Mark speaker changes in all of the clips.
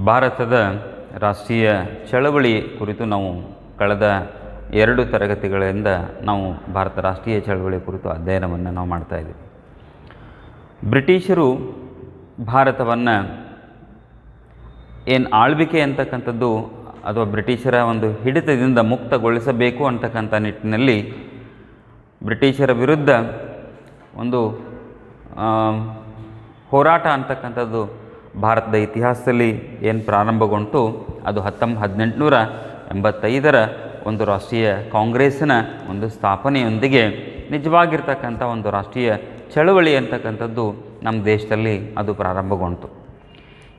Speaker 1: ಭಾರತದ ರಾಷ್ಟ್ರೀಯ ಚಳವಳಿ ಕುರಿತು ನಾವು ಕಳೆದ 2 ತರಗತಿಗಳಿಂದ ನಾವು ಭಾರತ ರಾಷ್ಟ್ರೀಯ ಚಳವಳಿ ಕುರಿತು ಅಧ್ಯಯನವನ್ನು ನಾವು ಮಾಡ್ತಾಯಿದ್ದೀವಿ. ಬ್ರಿಟಿಷರು ಭಾರತವನ್ನು ಏನು ಆಳ್ವಿಕೆ ಅಂತಕ್ಕಂಥದ್ದು ಅಥವಾ ಬ್ರಿಟಿಷರ ಒಂದು ಹಿಡಿತದಿಂದ ಮುಕ್ತಗೊಳಿಸಬೇಕು ಅಂತಕ್ಕಂಥ ನಿಟ್ಟಿನಲ್ಲಿ ಬ್ರಿಟಿಷರ ವಿರುದ್ಧ ಒಂದು ಹೋರಾಟ ಅಂತಕ್ಕಂಥದ್ದು ಭಾರತದ ಇತಿಹಾಸದಲ್ಲಿ ಏನು ಪ್ರಾರಂಭಗೊಂಡು ಅದು 1885ರ ಒಂದು ರಾಷ್ಟ್ರೀಯ ಕಾಂಗ್ರೆಸ್ಸಿನ ಒಂದು ಸ್ಥಾಪನೆಯೊಂದಿಗೆ ನಿಜವಾಗಿರ್ತಕ್ಕಂಥ ಒಂದು ರಾಷ್ಟ್ರೀಯ ಚಳವಳಿ ಅಂತಕ್ಕಂಥದ್ದು ನಮ್ಮ ದೇಶದಲ್ಲಿ ಅದು ಪ್ರಾರಂಭಗೊಂಡು.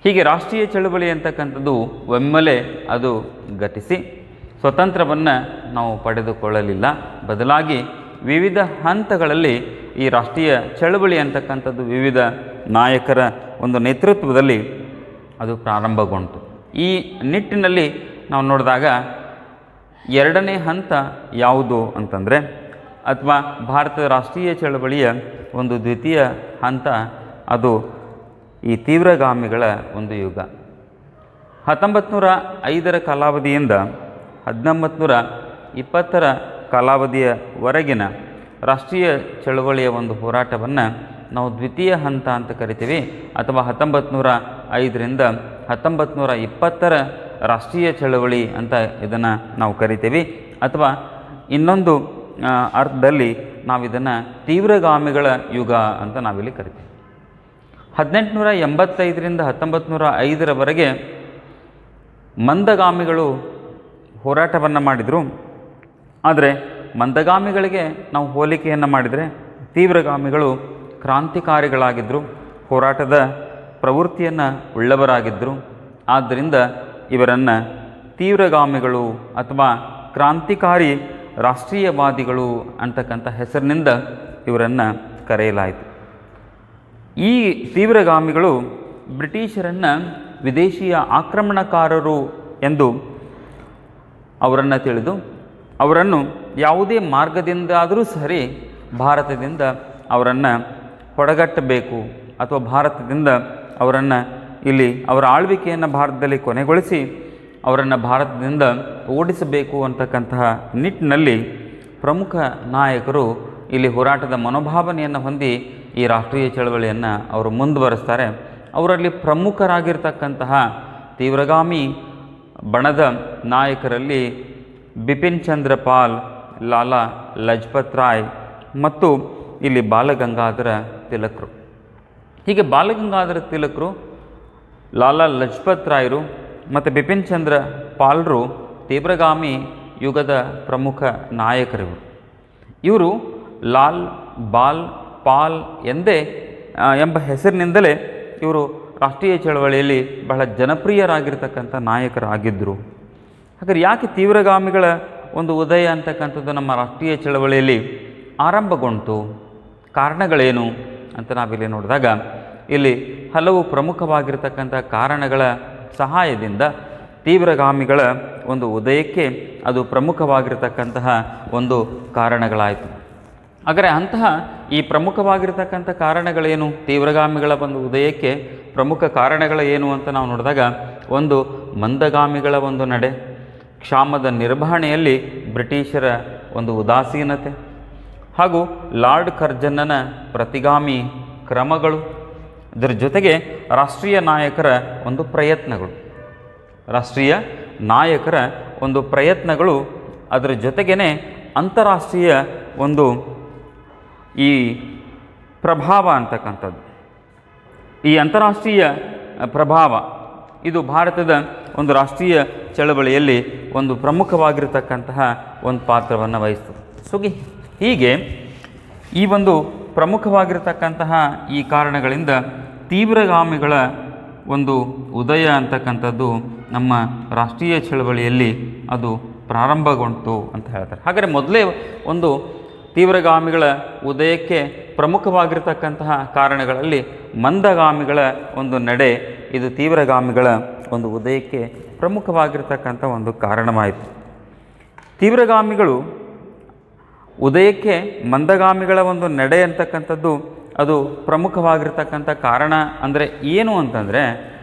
Speaker 1: ಹೀಗೆ ರಾಷ್ಟ್ರೀಯ ಚಳವಳಿ ಅಂತಕ್ಕಂಥದ್ದು ಒಮ್ಮೆಲೆ ಅದು ಗತಿಸಿ ಸ್ವತಂತ್ರವನ್ನು ನಾವು ಪಡೆದುಕೊಳ್ಳಲಿಲ್ಲ. ಬದಲಾಗಿ ವಿವಿಧ ಹಂತಗಳಲ್ಲಿ ಈ ರಾಷ್ಟ್ರೀಯ ಚಳವಳಿ ಅಂತಕ್ಕಂಥದ್ದು ವಿವಿಧ ನಾಯಕರ ಒಂದು ನೇತೃತ್ವದಲ್ಲಿ ಅದು ಪ್ರಾರಂಭಗೊಂಡು. ಈ ನಿಟ್ಟಿನಲ್ಲಿ ನಾವು ನೋಡಿದಾಗ 2ನೇ ಹಂತ ಯಾವುದು ಅಂತಂದರೆ, ಅಥವಾ ಭಾರತದ ರಾಷ್ಟ್ರೀಯ ಚಳವಳಿಯ ಒಂದು ದ್ವಿತೀಯ ಹಂತ ಅದು ಈ ತೀವ್ರಗಾಮಿಗಳ ಒಂದು ಯುಗ. 1905ರ ಕಾಲಾವಧಿಯಿಂದ 1920ರ ಕಾಲಾವಧಿಯವರೆಗಿನ ರಾಷ್ಟ್ರೀಯ ಚಳವಳಿಯ ಒಂದು ಹೋರಾಟವನ್ನು ನಾವು ದ್ವಿತೀಯ ಹಂತ ಅಂತ ಕರಿತೀವಿ, ಅಥವಾ 1905ರಿಂದ 1920ರ ರಾಷ್ಟ್ರೀಯ ಚಳವಳಿ ಅಂತ ಇದನ್ನು ನಾವು ಕರಿತೀವಿ, ಅಥವಾ ಇನ್ನೊಂದು ಅರ್ಥದಲ್ಲಿ ನಾವು ಇದನ್ನು ತೀವ್ರಗಾಮಿಗಳ ಯುಗ ಅಂತ ನಾವಿಲ್ಲಿ ಕರಿತೀವಿ. 1885ರಿಂದ 1905ರವರೆಗೆ ಮಂದಗಾಮಿಗಳು ಹೋರಾಟವನ್ನು ಮಾಡಿದರು. ಆದರೆ ಮಂದಗಾಮಿಗಳಿಗೆ ನಾವು ಹೋಲಿಕೆಯನ್ನು ಮಾಡಿದರೆ ತೀವ್ರಗಾಮಿಗಳು ಕ್ರಾಂತಿಕಾರಿಗಳಾಗಿದ್ದರು, ಹೋರಾಟದ ಪ್ರವೃತ್ತಿಯನ್ನು ಉಳ್ಳವರಾಗಿದ್ದರು. ಆದ್ದರಿಂದ ಇವರನ್ನು ತೀವ್ರಗಾಮಿಗಳು ಅಥವಾ ಕ್ರಾಂತಿಕಾರಿ ರಾಷ್ಟ್ರೀಯವಾದಿಗಳು ಅಂತಕ್ಕಂಥ ಹೆಸರಿನಿಂದ ಇವರನ್ನು ಕರೆಯಲಾಯಿತು. ಈ ತೀವ್ರಗಾಮಿಗಳು ಬ್ರಿಟಿಷರನ್ನು ವಿದೇಶಿಯ ಆಕ್ರಮಣಕಾರರು ಎಂದು ಅವರನ್ನು ತಿಳಿದು ಅವರನ್ನು ಯಾವುದೇ ಮಾರ್ಗದಿಂದಾದರೂ ಸರಿ ಭಾರತದಿಂದ ಅವರನ್ನು ಹೊರಗಟ್ಟಬೇಕು, ಅಥವಾ ಭಾರತದಿಂದ ಅವರನ್ನು ಇಲ್ಲಿ ಅವರ ಆಳ್ವಿಕೆಯನ್ನು ಭಾರತದಲ್ಲಿ ಕೊನೆಗೊಳಿಸಿ ಅವರನ್ನು ಭಾರತದಿಂದ ಓಡಿಸಬೇಕು ಅಂತಕ್ಕಂತಹ ನಿಟ್ಟಿನಲ್ಲಿ ಪ್ರಮುಖ ನಾಯಕರು ಇಲ್ಲಿ ಹೋರಾಟದ ಮನೋಭಾವನೆಯನ್ನು ಹೊಂದಿ ಈ ರಾಷ್ಟ್ರೀಯ ಚಳವಳಿಯನ್ನು ಅವರು ಮುಂದುವರೆಸ್ತಾರೆ. ಅವರಲ್ಲಿ ಪ್ರಮುಖರಾಗಿರ್ತಕ್ಕಂತಹ ತೀವ್ರಗಾಮಿ ಬಣದ ನಾಯಕರಲ್ಲಿ ಬಿಪಿನ್ ಚಂದ್ರ ಪಾಲ್, ಲಾಲಾ ಲಜಪತ್ ರಾಯ್ ಮತ್ತು ಇಲ್ಲಿ ಬಾಲಗಂಗಾಧರ ತಿಲಕರು. ಹೀಗೆ ಬಾಲಗಂಗಾಧರ ತಿಲಕರು, ಲಾಲಾ ಲಜಪತ್ ರಾಯರು ಮತ್ತು ಬಿಪಿನ್ ಚಂದ್ರ ಪಾಲ್ರು ತೀವ್ರಗಾಮಿ ಯುಗದ ಪ್ರಮುಖ ನಾಯಕರಿವರು. ಇವರು ಲಾಲ್, ಬಾಲ್, ಪಾಲ್ ಎಂಬ ಹೆಸರಿನಿಂದಲೇ ಇವರು ರಾಷ್ಟ್ರೀಯ ಚಳವಳಿಯಲ್ಲಿ ಬಹಳ ಜನಪ್ರಿಯರಾಗಿರ್ತಕ್ಕಂಥ ನಾಯಕರಾಗಿದ್ದರು. ಹಾಗಾದ್ರೆ ಯಾಕೆ ತೀವ್ರಗಾಮಿಗಳ ಒಂದು ಉದಯ ಅಂತಕ್ಕಂಥದ್ದು ನಮ್ಮ ರಾಷ್ಟ್ರೀಯ ಚಳವಳಿಯಲ್ಲಿ ಆರಂಭಗೊಂಡು, ಕಾರಣಗಳೇನು ಅಂತ ನಾವಿಲ್ಲಿ ನೋಡಿದಾಗ ಇಲ್ಲಿ ಹಲವು ಪ್ರಮುಖವಾಗಿರ್ತಕ್ಕಂಥ ಕಾರಣಗಳ ಸಹಾಯದಿಂದ ತೀವ್ರಗಾಮಿಗಳ ಒಂದು ಉದಯಕ್ಕೆ ಅದು ಪ್ರಮುಖವಾಗಿರ್ತಕ್ಕಂತಹ ಒಂದು ಕಾರಣಗಳಾಯಿತು. ಹಾಗಾದರೆ ಅಂತಹ ಈ ಪ್ರಮುಖವಾಗಿರ್ತಕ್ಕಂಥ ಕಾರಣಗಳೇನು, ತೀವ್ರಗಾಮಿಗಳ ಒಂದು ಉದಯಕ್ಕೆ ಪ್ರಮುಖ ಕಾರಣಗಳು ಏನು ಅಂತ ನಾವು ನೋಡಿದಾಗ, ಒಂದು ಮಂದಗಾಮಿಗಳ ಒಂದು ನಡೆ, ಕ್ಷಾಮದ ನಿರ್ವಹಣೆಯಲ್ಲಿ ಬ್ರಿಟಿಷರ ಒಂದು ಉದಾಸೀನತೆ, ಹಾಗೂ ಲಾರ್ಡ್ ಕರ್ಜನ್ನನ ಪ್ರತಿಗಾಮಿ ಕ್ರಮಗಳು, ಇದರ ಜೊತೆಗೆ ರಾಷ್ಟ್ರೀಯ ನಾಯಕರ ಒಂದು ಪ್ರಯತ್ನಗಳು, ಅದರ ಜೊತೆಗೇ ಅಂತಾರಾಷ್ಟ್ರೀಯ ಒಂದು ಈ ಪ್ರಭಾವ ಅಂತಕ್ಕಂಥದ್ದು. ಈ ಅಂತಾರಾಷ್ಟ್ರೀಯ ಪ್ರಭಾವ ಇದು ಭಾರತದ ಒಂದು ರಾಷ್ಟ್ರೀಯ ಚಳವಳಿಯಲ್ಲಿ ಒಂದು ಪ್ರಮುಖವಾಗಿರ್ತಕ್ಕಂತಹ ಒಂದು ಪಾತ್ರವನ್ನು ವಹಿಸ್ತದೆ. ಹೀಗೆ ಈ ಒಂದು ಪ್ರಮುಖವಾಗಿರ್ತಕ್ಕಂತಹ ಈ ಕಾರಣಗಳಿಂದ ತೀವ್ರಗಾಮಿಗಳ ಒಂದು ಉದಯ ಅಂತಕ್ಕಂಥದ್ದು ನಮ್ಮ ರಾಷ್ಟ್ರೀಯ ಚಳವಳಿಯಲ್ಲಿ ಅದು ಪ್ರಾರಂಭಗೊಂಡು ಅಂತ ಹೇಳ್ತಾರೆ. ಹಾಗಾದರೆ ಮೊದಲೇ ಒಂದು ತೀವ್ರಗಾಮಿಗಳ ಉದಯಕ್ಕೆ ಪ್ರಮುಖವಾಗಿರ್ತಕ್ಕಂತಹ ಕಾರಣಗಳಲ್ಲಿ ಮಂದಗಾಮಿಗಳ ಒಂದು ನಡೆ ಇದು ತೀವ್ರಗಾಮಿಗಳ ಒಂದು ಉದಯಕ್ಕೆ ಪ್ರಮುಖವಾಗಿರ್ತಕ್ಕಂಥ ಒಂದು ಕಾರಣವಾಯಿತು. ತೀವ್ರಗಾಮಿಗಳು ಉದಯಕ್ಕೆ ಮಂದಗಾಮಿಗಳ ಒಂದು ನಡೆ ಅಂತಕ್ಕಂಥದ್ದು ಅದು ಪ್ರಮುಖವಾಗಿರ್ತಕ್ಕಂಥ ಕಾರಣ ಅಂದರೆ ಏನು ಅಂತಂದರೆ,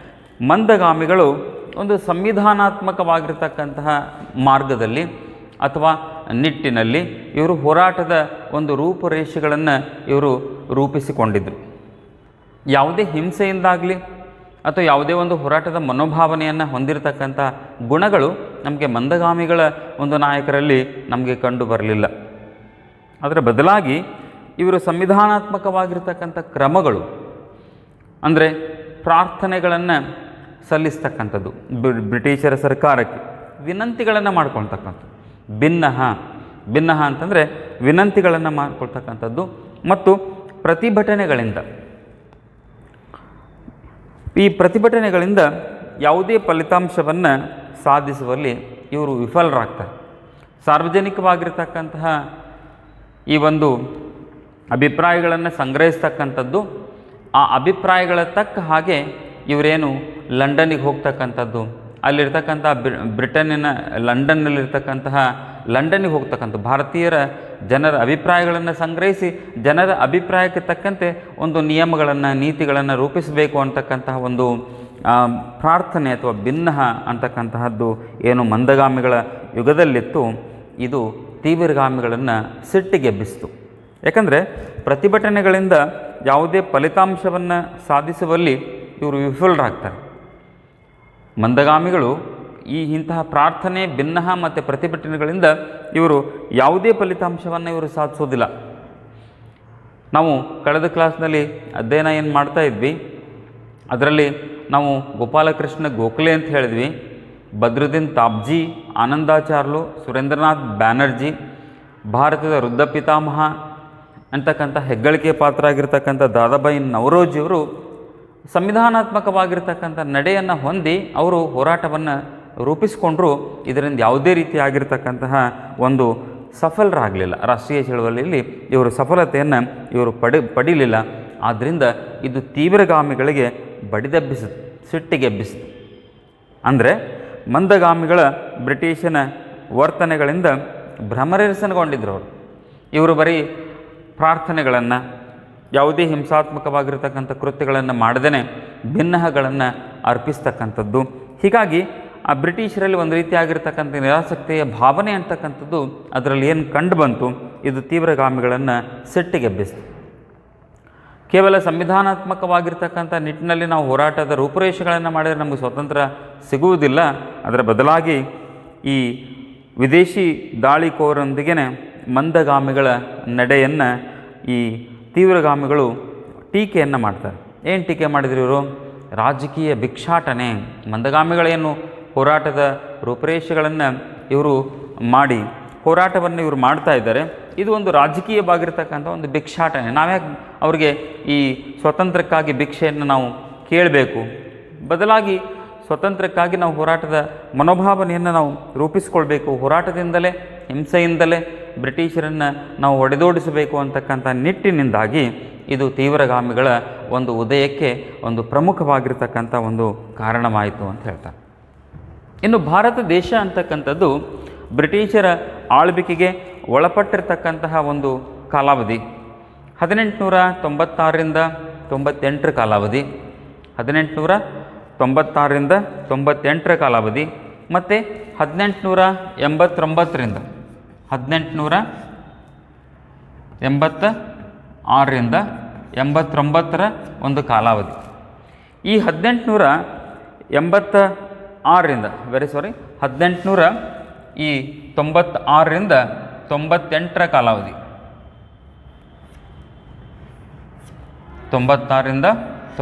Speaker 1: ಮಂದಗಾಮಿಗಳು ಒಂದು ಸಂವಿಧಾನಾತ್ಮಕವಾಗಿರ್ತಕ್ಕಂತಹ ಮಾರ್ಗದಲ್ಲಿ ಅಥವಾ ನಿಟ್ಟಿನಲ್ಲಿ ಇವರು ಹೋರಾಟದ ಒಂದು ರೂಪುರೇಷೆಗಳನ್ನು ಇವರು ರೂಪಿಸಿಕೊಂಡಿದ್ದರು. ಯಾವುದೇ ಹಿಂಸೆಯಿಂದಾಗಲಿ ಅಥವಾ ಯಾವುದೇ ಒಂದು ಹೋರಾಟದ ಮನೋಭಾವನೆಯನ್ನು ಹೊಂದಿರತಕ್ಕಂಥ ಗುಣಗಳು ನಮಗೆ ಮಂದಗಾಮಿಗಳ ಒಂದು ನಾಯಕರಲ್ಲಿ ನಮಗೆ ಕಂಡು ಬರಲಿಲ್ಲ. ಅದರ ಬದಲಾಗಿ ಇವರು ಸಂವಿಧಾನಾತ್ಮಕವಾಗಿರ್ತಕ್ಕಂಥ ಕ್ರಮಗಳು ಅಂದರೆ ಪ್ರಾರ್ಥನೆಗಳನ್ನು ಸಲ್ಲಿಸ್ತಕ್ಕಂಥದ್ದು, ಬ್ರಿಟಿಷರ ಸರ್ಕಾರಕ್ಕೆ ವಿನಂತಿಗಳನ್ನು ಮಾಡ್ಕೊಳ್ತಕ್ಕಂಥದ್ದು, ಭಿನ್ನಹ ಅಂತಂದರೆ ವಿನಂತಿಗಳನ್ನು ಮಾಡ್ಕೊಳ್ತಕ್ಕಂಥದ್ದು ಮತ್ತು ಈ ಪ್ರತಿಭಟನೆಗಳಿಂದ ಯಾವುದೇ ಫಲಿತಾಂಶವನ್ನು ಸಾಧಿಸುವಲ್ಲಿ ಇವರು ವಿಫಲರಾಗ್ತಾರೆ. ಸಾರ್ವಜನಿಕವಾಗಿರ್ತಕ್ಕಂತಹ ಈ ಒಂದು ಅಭಿಪ್ರಾಯಗಳನ್ನು ಸಂಗ್ರಹಿಸ್ತಕ್ಕಂಥದ್ದು, ಆ ಅಭಿಪ್ರಾಯಗಳ ತಕ್ಕ ಹಾಗೆ ಇವರೇನು ಲಂಡನ್ನಿಗೆ ಹೋಗ್ತಕ್ಕಂಥದ್ದು, ಅಲ್ಲಿರ್ತಕ್ಕಂಥ ಲಂಡನ್ನಿಗೆ ಹೋಗ್ತಕ್ಕಂಥ ಭಾರತೀಯರ ಜನರ ಅಭಿಪ್ರಾಯಗಳನ್ನು ಸಂಗ್ರಹಿಸಿ ಜನರ ಅಭಿಪ್ರಾಯಕ್ಕೆ ತಕ್ಕಂತೆ ಒಂದು ನಿಯಮಗಳನ್ನು ನೀತಿಗಳನ್ನು ರೂಪಿಸಬೇಕು ಅಂತಕ್ಕಂತಹ ಒಂದು ಪ್ರಾರ್ಥನೆ ಅಥವಾ ಭಿನ್ನಹ ಅಂತಕ್ಕಂತಹದ್ದು ಏನು ಮಂದಗಾಮಿಗಳ ಯುಗದಲ್ಲಿತ್ತು, ಇದು ತೀವ್ರಗಾಮಿಗಳನ್ನು ಸಿಟ್ಟಿಗೆಬ್ಬಿಸಿತು. ಯಾಕಂದರೆ ಪ್ರತಿಭಟನೆಗಳಿಂದ ಯಾವುದೇ ಫಲಿತಾಂಶವನ್ನು ಸಾಧಿಸುವಲ್ಲಿ ಇವರು ವಿಫಲರಾಗ್ತಾರೆ. ಮಂದಗಾಮಿಗಳು ಇಂತಹ ಪ್ರಾರ್ಥನೆ, ಭಿನ್ನಹ ಮತ್ತು ಪ್ರತಿಭಟನೆಗಳಿಂದ ಇವರು ಯಾವುದೇ ಫಲಿತಾಂಶವನ್ನು ಇವರು ಸಾಧಿಸೋದಿಲ್ಲ. ನಾವು ಕಳೆದ ಕ್ಲಾಸ್ನಲ್ಲಿ ಅಧ್ಯಯನ ಏನು ಮಾಡ್ತಾ ಇದ್ವಿ, ಅದರಲ್ಲಿ ನಾವು ಗೋಪಾಲಕೃಷ್ಣ ಗೋಖಲೆ ಅಂತ ಹೇಳಿದ್ವಿ, ಬದ್ರುದ್ದೀನ್ ತಾಬ್ಜಿ, ಆನಂದಾಚಾರ್ಲು, ಸುರೇಂದ್ರನಾಥ್ ಬ್ಯಾನರ್ಜಿ, ಭಾರತದ ವೃದ್ಧ ಪಿತಾಮಹ ಅಂತಕ್ಕಂಥ ಹೆಗ್ಗಳಿಕೆ ಪಾತ್ರ ಆಗಿರ್ತಕ್ಕಂಥ ದಾದಾಬಾಯಿ ನವರೋಜಿಯವರು ಸಂವಿಧಾನಾತ್ಮಕವಾಗಿರ್ತಕ್ಕಂಥ ನಡೆಯನ್ನು ಹೊಂದಿ ಅವರು ಹೋರಾಟವನ್ನು ರೂಪಿಸಿಕೊಂಡ್ರು. ಇದರಿಂದ ಯಾವುದೇ ರೀತಿಯಾಗಿರ್ತಕ್ಕಂತಹ ಒಂದು ಸಫಲರಾಗಲಿಲ್ಲ. ರಾಷ್ಟ್ರೀಯ ಚಳವಳಿಯಲ್ಲಿ ಇವರು ಸಫಲತೆಯನ್ನು ಇವರು ಪಡೀಲಿಲ್ಲ. ಆದ್ದರಿಂದ ಇದು ತೀವ್ರಗಾಮಿಗಳಿಗೆ ಬಡಿದೆಬ್ಬಿಸಿತು, ಸಿಟ್ಟಿಗೆಬ್ಬಿಸಿತು. ಅಂದರೆ ಮಂದಗಾಮಿಗಳ ಬ್ರಿಟಿಷನ ವರ್ತನೆಗಳಿಂದ ಭ್ರಮರೇರಿಸನಗೊಂಡಿದ್ದರು. ಇವರು ಬರೀ ಪ್ರಾರ್ಥನೆಗಳನ್ನು, ಯಾವುದೇ ಹಿಂಸಾತ್ಮಕವಾಗಿರ್ತಕ್ಕಂಥ ಕೃತ್ಯಗಳನ್ನು ಮಾಡದೇ ಭಿನ್ನಹಗಳನ್ನು ಅರ್ಪಿಸ್ತಕ್ಕಂಥದ್ದು. ಹೀಗಾಗಿ ಆ ಬ್ರಿಟಿಷರಲ್ಲಿ ಒಂದು ರೀತಿಯಾಗಿರ್ತಕ್ಕಂಥ ನಿರಾಸಕ್ತಿಯ ಭಾವನೆ ಅಂತಕ್ಕಂಥದ್ದು ಅದರಲ್ಲಿ ಏನು ಕಂಡು ಬಂತು, ಇದು ತೀವ್ರಗಾಮಿಗಳನ್ನು ಸಿಟ್ಟಿಗೆಬ್ಬಿಸಿತು. ಕೇವಲ ಸಂವಿಧಾನಾತ್ಮಕವಾಗಿರ್ತಕ್ಕಂಥ ನಿಟ್ಟಿನಲ್ಲಿ ನಾವು ಹೋರಾಟದ ರೂಪುರೇಷೆಗಳನ್ನು ಮಾಡಿದರೆ ನಮಗೆ ಸ್ವತಂತ್ರ ಸಿಗುವುದಿಲ್ಲ. ಅದರ ಬದಲಾಗಿ ಈ ವಿದೇಶಿ ದಾಳಿಕೋರರೊಂದಿಗೆ ಮಂದಗಾಮಿಗಳ ನಡೆಯನ್ನು ಈ ತೀವ್ರಗಾಮಿಗಳು ಟೀಕೆಯನ್ನು ಮಾಡ್ತಾರೆ. ಏನು ಟೀಕೆ ಮಾಡಿದ್ರು ಇವರು? ರಾಜಕೀಯ ಭಿಕ್ಷಾಟನೆ. ಮಂದಗಾಮಿಗಳೇನು ಹೋರಾಟದ ರೂಪುರೇಷೆಗಳನ್ನು ಇವರು ಮಾಡಿ ಹೋರಾಟವನ್ನು ಇವರು ಮಾಡ್ತಾ ಇದ್ದಾರೆ, ಇದು ಒಂದು ರಾಜಕೀಯವಾಗಿರ್ತಕ್ಕಂಥ ಒಂದು ಭಿಕ್ಷಾಟನೆ. ನಾವ್ಯಾಕೆ ಅವರಿಗೆ ಈ ಸ್ವತಂತ್ರಕ್ಕಾಗಿ ಭಿಕ್ಷೆಯನ್ನು ನಾವು ಕೇಳಬೇಕು? ಬದಲಾಗಿ ಸ್ವತಂತ್ರಕ್ಕಾಗಿ ನಾವು ಹೋರಾಟದ ಮನೋಭಾವನೆಯನ್ನು ನಾವು ರೂಪಿಸ್ಕೊಳ್ಬೇಕು. ಹೋರಾಟದಿಂದಲೇ, ಹಿಂಸೆಯಿಂದಲೇ ಬ್ರಿಟಿಷರನ್ನು ನಾವು ಹೊಡೆದೋಡಿಸಬೇಕು ಅಂತಕ್ಕಂಥ ನಿಟ್ಟಿನಿಂದಾಗಿ ಇದು ತೀವ್ರಗಾಮಿಗಳ ಒಂದು ಉದಯಕ್ಕೆ ಒಂದು ಪ್ರಮುಖವಾಗಿರ್ತಕ್ಕಂಥ ಒಂದು ಕಾರಣವಾಯಿತು ಅಂತ ಹೇಳ್ತಾರೆ. ಇನ್ನು ಭಾರತ ದೇಶ ಅಂತಕ್ಕಂಥದ್ದು ಬ್ರಿಟಿಷರ ಆಳ್ವಿಕೆಗೆ ಒಳಪಟ್ಟಿರ್ತಕ್ಕಂತಹ ಒಂದು ಕಾಲಾವಧಿ 1896ರಿಂದ 98 ಕಾಲಾವಧಿ, 1896ರಿಂದ 98 ಕಾಲಾವಧಿ ಮತ್ತು 1889ರಿಂದ 89ರ ಒಂದು ಕಾಲಾವಧಿ. ಈ 1896ರಿಂದ 98ರ ಕಾಲಾವಧಿ, 96ರಿಂದ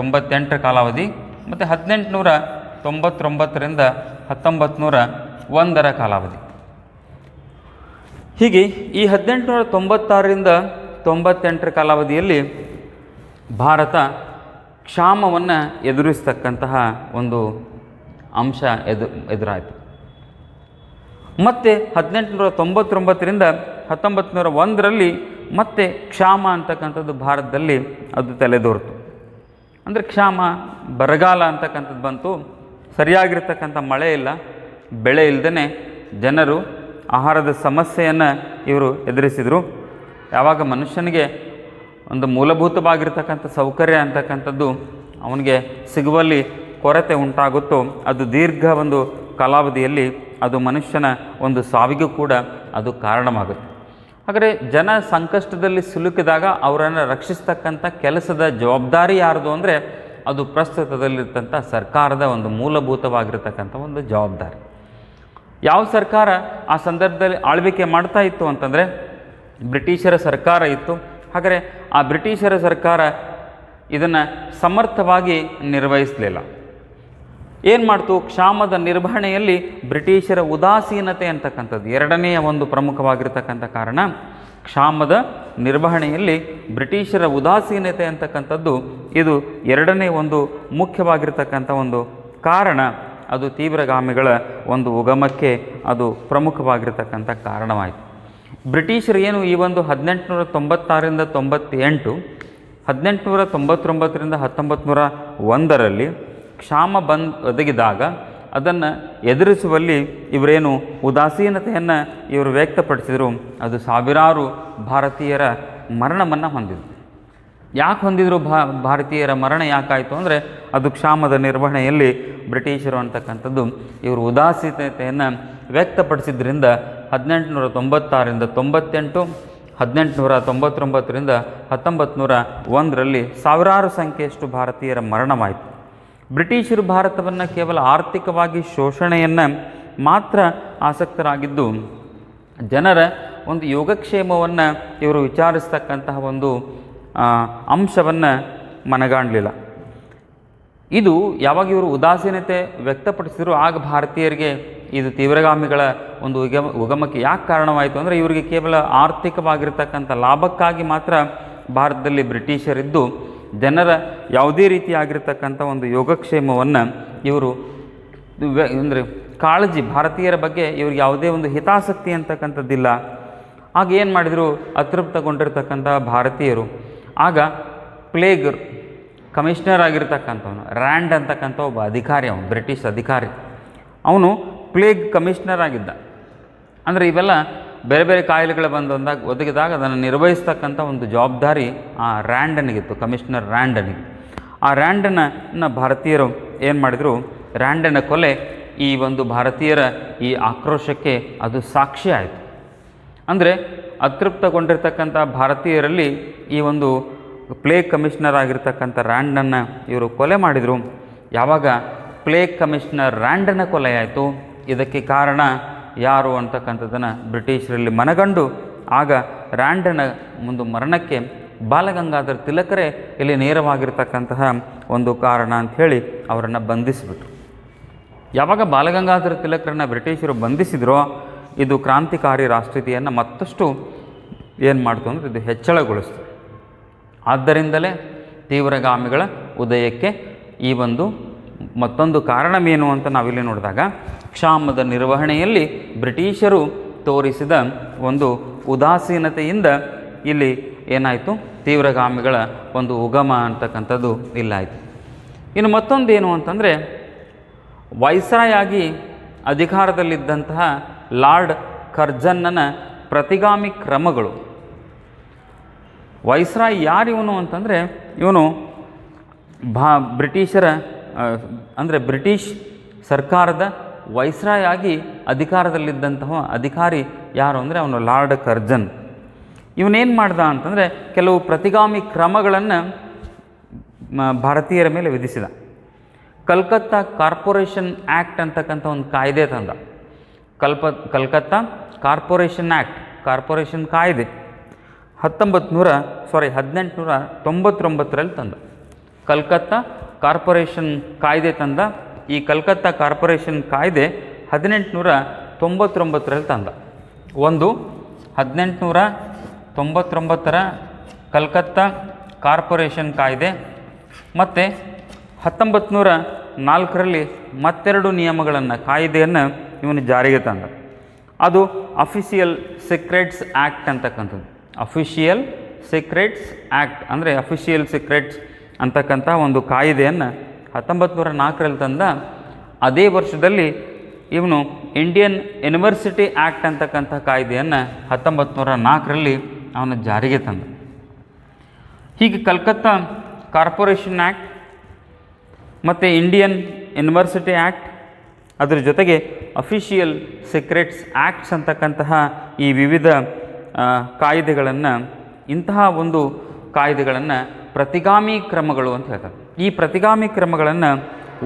Speaker 1: 98ರ ಕಾಲಾವಧಿ ಮತ್ತು 1899ರಿಂದ 1901ರ ಕಾಲಾವಧಿ. ಹೀಗೆ ಈ 1896ರಿಂದ 98ರ ಕಾಲಾವಧಿಯಲ್ಲಿ ಭಾರತ ಕ್ಷಾಮವನ್ನು ಎದುರಿಸ್ತಕ್ಕಂತಹ ಒಂದು ಅಂಶ ಎದುರಾಯಿತು. ಮತ್ತು 1899ರಿಂದ 1901ರಲ್ಲಿ ಮತ್ತೆ ಕ್ಷಾಮ ಅಂತಕ್ಕಂಥದ್ದು ಭಾರತದಲ್ಲಿ ಅದು ತಲೆದೋರ್ತು. ಅಂದರೆ ಕ್ಷಾಮ, ಬರಗಾಲ ಅಂತಕ್ಕಂಥದ್ದು ಬಂತು. ಸರಿಯಾಗಿರ್ತಕ್ಕಂಥ ಮಳೆ ಇಲ್ಲ, ಬೆಳೆ ಇಲ್ಲದೇ ಜನರು ಆಹಾರದ ಸಮಸ್ಯೆಯನ್ನು ಇವರು ಎದುರಿಸಿದರು. ಯಾವಾಗ ಮನುಷ್ಯನಿಗೆ ಒಂದು ಮೂಲಭೂತವಾಗಿರ್ತಕ್ಕಂಥ ಸೌಕರ್ಯ ಅಂತಕ್ಕಂಥದ್ದು ಅವನಿಗೆ ಸಿಗುವಲ್ಲಿ ಕೊರತೆ ಉಂಟಾಗುತ್ತೋ ಅದು ದೀರ್ಘ ಒಂದು ಕಾಲಾವಧಿಯಲ್ಲಿ ಅದು ಮನುಷ್ಯನ ಒಂದು ಸಾವಿಗೂ ಕೂಡ ಅದು ಕಾರಣವಾಗುತ್ತೆ. ಹಾಗಾದರೆ ಜನ ಸಂಕಷ್ಟದಲ್ಲಿ ಸಿಲುಕಿದಾಗ ಅವರನ್ನು ರಕ್ಷಿಸ್ತಕ್ಕಂಥ ಕೆಲಸದ ಜವಾಬ್ದಾರಿ ಯಾರ್ದು ಅಂದರೆ ಅದು ಪ್ರಸ್ತುತದಲ್ಲಿರ್ತಂಥ ಸರ್ಕಾರದ ಒಂದು ಮೂಲಭೂತವಾಗಿರ್ತಕ್ಕಂಥ ಒಂದು ಜವಾಬ್ದಾರಿ. ಯಾವ ಸರ್ಕಾರ ಆ ಸಂದರ್ಭದಲ್ಲಿ ಆಳ್ವಿಕೆ ಮಾಡ್ತಾ ಇತ್ತು ಅಂತಂದರೆ ಬ್ರಿಟಿಷರ ಸರ್ಕಾರ ಇತ್ತು. ಹಾಗಾದರೆ ಆ ಬ್ರಿಟಿಷರ ಸರ್ಕಾರ ಇದನ್ನು ಸಮರ್ಥವಾಗಿ ನಿರ್ವಹಿಸಲಿಲ್ಲ. ಏನು ಮಾಡ್ತು? ಕ್ಷಾಮದ ನಿರ್ವಹಣೆಯಲ್ಲಿ ಬ್ರಿಟಿಷರ ಉದಾಸೀನತೆ ಅಂತಕ್ಕಂಥದ್ದು ಎರಡನೆಯ ಒಂದು ಪ್ರಮುಖವಾಗಿರ್ತಕ್ಕಂಥ ಕಾರಣ. ಕ್ಷಾಮದ ನಿರ್ವಹಣೆಯಲ್ಲಿ ಬ್ರಿಟಿಷರ ಉದಾಸೀನತೆ ಅಂತಕ್ಕಂಥದ್ದು ಇದು ಎರಡನೇ ಒಂದು ಮುಖ್ಯವಾಗಿರ್ತಕ್ಕಂಥ ಒಂದು ಕಾರಣ. ಅದು ತೀವ್ರಗಾಮಿಗಳ ಒಂದು ಉಗಮಕ್ಕೆ ಅದು ಪ್ರಮುಖವಾಗಿರ್ತಕ್ಕಂಥ ಕಾರಣವಾಯಿತು. ಬ್ರಿಟಿಷರು ಏನು ಈ ಒಂದು 1896ರಿಂದ 98, 1899ರಿಂದ 1901ರಲ್ಲಿ ಕ್ಷಾಮ ಒದಗಿದಾಗ ಅದನ್ನು ಎದುರಿಸುವಲ್ಲಿ ಇವರೇನು ಉದಾಸೀನತೆಯನ್ನು ಇವರು ವ್ಯಕ್ತಪಡಿಸಿದರು. ಅದು ಸಾವಿರಾರು ಭಾರತೀಯರ ಮರಣವನ್ನು ಹೊಂದಿದರು. ಯಾಕೆ ಹೊಂದಿದ್ರು? ಭಾರತೀಯರ ಮರಣ ಯಾಕಾಯಿತು ಅಂದರೆ ಅದು ಕ್ಷಾಮದ ನಿರ್ವಹಣೆಯಲ್ಲಿ ಬ್ರಿಟಿಷರು ಅಂತಕ್ಕಂಥದ್ದು ಇವರು ಉದಾಸೀನತೆಯನ್ನು ವ್ಯಕ್ತಪಡಿಸಿದ್ರಿಂದ 1896ರಿಂದ 98, 1899ರಿಂದ 1901ರಲ್ಲಿ ಸಾವಿರಾರು ಸಂಖ್ಯೆಯಷ್ಟು ಭಾರತೀಯರ ಮರಣವಾಯಿತು. ಬ್ರಿಟಿಷರು ಭಾರತವನ್ನು ಕೇವಲ ಆರ್ಥಿಕವಾಗಿ ಶೋಷಣೆಯನ್ನು ಮಾತ್ರ ಆಸಕ್ತರಾಗಿದ್ದು ಜನರ ಒಂದು ಯೋಗಕ್ಷೇಮವನ್ನು ಇವರು ವಿಚಾರಿಸ್ತಕ್ಕಂತಹ ಒಂದು ಅಂಶವನ್ನು ಮನಗಾಣಲಿಲ್ಲ. ಇದು ಯಾವಾಗ ಇವರು ಉದಾಸೀನತೆ ವ್ಯಕ್ತಪಡಿಸಿದ್ರು ಆಗ ಭಾರತೀಯರಿಗೆ ಇದು ತೀವ್ರಗಾಮಿಗಳ ಒಂದು ಉಗಮಕ್ಕೆ ಯಾಕೆ ಕಾರಣವಾಯಿತು ಅಂದರೆ ಇವರಿಗೆ ಕೇವಲ ಆರ್ಥಿಕವಾಗಿರ್ತಕ್ಕಂಥ ಲಾಭಕ್ಕಾಗಿ ಮಾತ್ರ ಭಾರತದಲ್ಲಿ ಬ್ರಿಟಿಷರಿದ್ದು ಜನರ ಯಾವುದೇ ರೀತಿಯಾಗಿರ್ತಕ್ಕಂಥ ಒಂದು ಯೋಗಕ್ಷೇಮವನ್ನು ಇವರು ಅಂದರೆ ಕಾಳಜಿ ಭಾರತೀಯರ ಬಗ್ಗೆ ಇವ್ರಿಗೆ ಯಾವುದೇ ಒಂದು ಹಿತಾಸಕ್ತಿ ಅಂತಕ್ಕಂಥದ್ದಿಲ್ಲ. ಆಗ ಏನು ಮಾಡಿದರು? ಅತೃಪ್ತಗೊಂಡಿರ್ತಕ್ಕಂಥ ಭಾರತೀಯರು ಆಗ ಪ್ಲೇಗ್ ಕಮಿಷನರ್ ಆಗಿರ್ತಕ್ಕಂಥವನು ರ್ಯಾಂಡ್ ಅಂತಕ್ಕಂಥ ಒಬ್ಬ ಅಧಿಕಾರಿ, ಅವನು ಬ್ರಿಟಿಷ್ ಅಧಿಕಾರಿ, ಅವನು ಪ್ಲೇಗ್ ಕಮಿಷನರ್ ಆಗಿದ್ದ. ಅಂದರೆ ಇವೆಲ್ಲ ಬೇರೆ ಬೇರೆ ಕಾಯಿಲೆಗಳು ಒದಗಿದಾಗ ಅದನ್ನು ನಿರ್ವಹಿಸ್ತಕ್ಕಂಥ ಒಂದು ಜವಾಬ್ದಾರಿ ಆ ರ್ಯಾಂಡನಿಗಿತ್ತು, ಕಮಿಷನರ್ ರ್ಯಾಂಡನಿಗೆ. ಆ ರ್ಯಾಂಡನ ಭಾರತೀಯರು ಏನು ಮಾಡಿದರು? ರ್ಯಾಂಡನ ಕೊಲೆ ಈ ಒಂದು ಭಾರತೀಯರ ಈ ಆಕ್ರೋಶಕ್ಕೆ ಅದು ಸಾಕ್ಷಿ ಆಯಿತು. ಅಂದರೆ ಅತೃಪ್ತಗೊಂಡಿರ್ತಕ್ಕಂಥ ಭಾರತೀಯರಲ್ಲಿ ಈ ಒಂದು ಪ್ಲೇಗ್ ಕಮಿಷನರ್ ಆಗಿರ್ತಕ್ಕಂಥ ರ್ಯಾಂಡನ್ನು ಇವರು ಕೊಲೆ ಮಾಡಿದರು. ಯಾವಾಗ ಪ್ಲೇಗ್ ಕಮಿಷನರ್ ರ್ಯಾಂಡನ ಕೊಲೆ ಆಯಿತು, ಇದಕ್ಕೆ ಕಾರಣ ಯಾರು ಅಂತಕ್ಕಂಥದ್ದನ್ನು ಬ್ರಿಟಿಷರಲ್ಲಿ ಮನಗಂಡು ಆಗ ರ್ಯಾಂಡನ ಒಂದು ಮರಣಕ್ಕೆ ಬಾಲಗಂಗಾಧರ ತಿಲಕರೇ ಇಲ್ಲಿ ನೇರವಾಗಿರ್ತಕ್ಕಂತಹ ಒಂದು ಕಾರಣ ಅಂಥೇಳಿ ಅವರನ್ನು ಬಂಧಿಸಿಬಿಟ್ರು. ಯಾವಾಗ ಬಾಲಗಂಗಾಧರ ತಿಲಕರನ್ನು ಬ್ರಿಟಿಷರು ಬಂಧಿಸಿದ್ರೋ ಇದು ಕ್ರಾಂತಿಕಾರಿ ರಾಷ್ಟ್ರೀಯತೆಯನ್ನು ಮತ್ತಷ್ಟು ಏನು ಮಾಡ್ತು ಅಂದರೆ ಇದು ಹೆಚ್ಚಳಗೊಳಿಸ್ತು. ಆದ್ದರಿಂದಲೇ ತೀವ್ರಗಾಮಿಗಳ ಉದಯಕ್ಕೆ ಈ ಒಂದು ಮತ್ತೊಂದು ಕಾರಣವೇನು ಅಂತ ನಾವಿಲ್ಲಿ ನೋಡಿದಾಗ ಕ್ಷಾಮದ ನಿರ್ವಹಣೆಯಲ್ಲಿ ಬ್ರಿಟಿಷರು ತೋರಿಸಿದ ಒಂದು ಉದಾಸೀನತೆಯಿಂದ ಇಲ್ಲಿ ಏನಾಯಿತು? ತೀವ್ರಗಾಮಿಗಳ ಒಂದು ಉಗಮ ಅಂತಕ್ಕಂಥದ್ದು ಇಲ್ಲಾಯಿತು. ಇನ್ನು ಮತ್ತೊಂದೇನು ಅಂತಂದರೆ ವೈಸ್ರಾಯ್ ಆಗಿ ಅಧಿಕಾರದಲ್ಲಿದ್ದಂತಹ ಲಾರ್ಡ್ ಕರ್ಜನ್ನನ ಪ್ರತಿಗಾಮಿ ಕ್ರಮಗಳು. ವೈಸ್ರಾಯ್ ಯಾರಿವನು ಅಂತಂದರೆ ಇವನು ಬ್ರಿಟಿಷರ ಅಂದರೆ ಬ್ರಿಟಿಷ್ ಸರ್ಕಾರದ ವೈಸ್ರಾಯ್ ಆಗಿ ಅಧಿಕಾರದಲ್ಲಿದ್ದಂತಹ ಅಧಿಕಾರಿ ಯಾರು ಅಂದರೆ ಅವನು ಲಾರ್ಡ್ ಕರ್ಜನ್. ಇವನೇನು ಮಾಡ್ದ ಅಂತಂದರೆ ಕೆಲವು ಪ್ರತಿಗಾಮಿ ಕ್ರಮಗಳನ್ನು ಭಾರತೀಯರ ಮೇಲೆ ವಿಧಿಸಿದ. ಕಲ್ಕತ್ತಾ ಕಾರ್ಪೊರೇಷನ್ ಆ್ಯಕ್ಟ್ ಅಂತಕ್ಕಂಥ ಒಂದು ಕಾಯ್ದೆ ತಂದ. ಕಲ್ಕತ್ತಾ ಕಾರ್ಪೊರೇಷನ್ ಕಾಯ್ದೆ 1899ರಲ್ಲಿ ತಂದ. ಕಲ್ಕತ್ತಾ ಕಾರ್ಪೊರೇಷನ್ ಕಾಯ್ದೆ ತಂದ. ಈ ಕಲ್ಕತ್ತಾ ಕಾರ್ಪೊರೇಷನ್ ಕಾಯ್ದೆ 1899ರಲ್ಲಿ ತಂದ. ಒಂದು 1899ರ ಕಲ್ಕತ್ತಾ ಕಾರ್ಪೊರೇಷನ್ ಕಾಯ್ದೆ ಮತ್ತು 1904ರಲ್ಲಿ ಮತ್ತೆರಡು ನಿಯಮಗಳನ್ನು ಕಾಯ್ದೆಯನ್ನು ಇವನು ಜಾರಿಗೆ ತಂದ. ಅದು ಅಫಿಷಿಯಲ್ ಸೀಕ್ರೆಟ್ಸ್ ಆ್ಯಕ್ಟ್ ಅಂತಕ್ಕಂಥದ್ದು. ಅಫಿಷಿಯಲ್ ಸೀಕ್ರೆಟ್ಸ್ ಆ್ಯಕ್ಟ್ ಅಂದರೆ ಅಫಿಷಿಯಲ್ ಸೀಕ್ರೆಟ್ಸ್ ಅಂತಕ್ಕಂಥ ಒಂದು ಕಾಯ್ದೆಯನ್ನು 1904ರಲ್ಲಿ ತಂದ. ಅದೇ ವರ್ಷದಲ್ಲಿ ಇವನು ಇಂಡಿಯನ್ ಯೂನಿವರ್ಸಿಟಿ ಆ್ಯಕ್ಟ್ ಅಂತಕ್ಕಂಥ ಕಾಯ್ದೆಯನ್ನು 1904ರಲ್ಲಿ ಅವನು ಜಾರಿಗೆ ತಂದ. ಹೀಗೆ ಕಲ್ಕತ್ತಾ ಕಾರ್ಪೊರೇಷನ್ ಆ್ಯಕ್ಟ್ ಮತ್ತು ಇಂಡಿಯನ್ ಯೂನಿವರ್ಸಿಟಿ ಆ್ಯಕ್ಟ್, ಅದರ ಜೊತೆಗೆ ಅಫಿಷಿಯಲ್ ಸೀಕ್ರೆಟ್ಸ್ ಆ್ಯಕ್ಟ್ಸ್ ಅಂತಕ್ಕಂತಹ ಈ ವಿವಿಧ ಕಾಯ್ದೆಗಳನ್ನು, ಇಂತಹ ಒಂದು ಕಾಯ್ದೆಗಳನ್ನು ಪ್ರತಿಗಾಮಿ ಕ್ರಮಗಳು ಅಂತ ಹೇಳ್ತಾರೆ. ಈ ಪ್ರತಿಗಾಮಿ ಕ್ರಮಗಳನ್ನು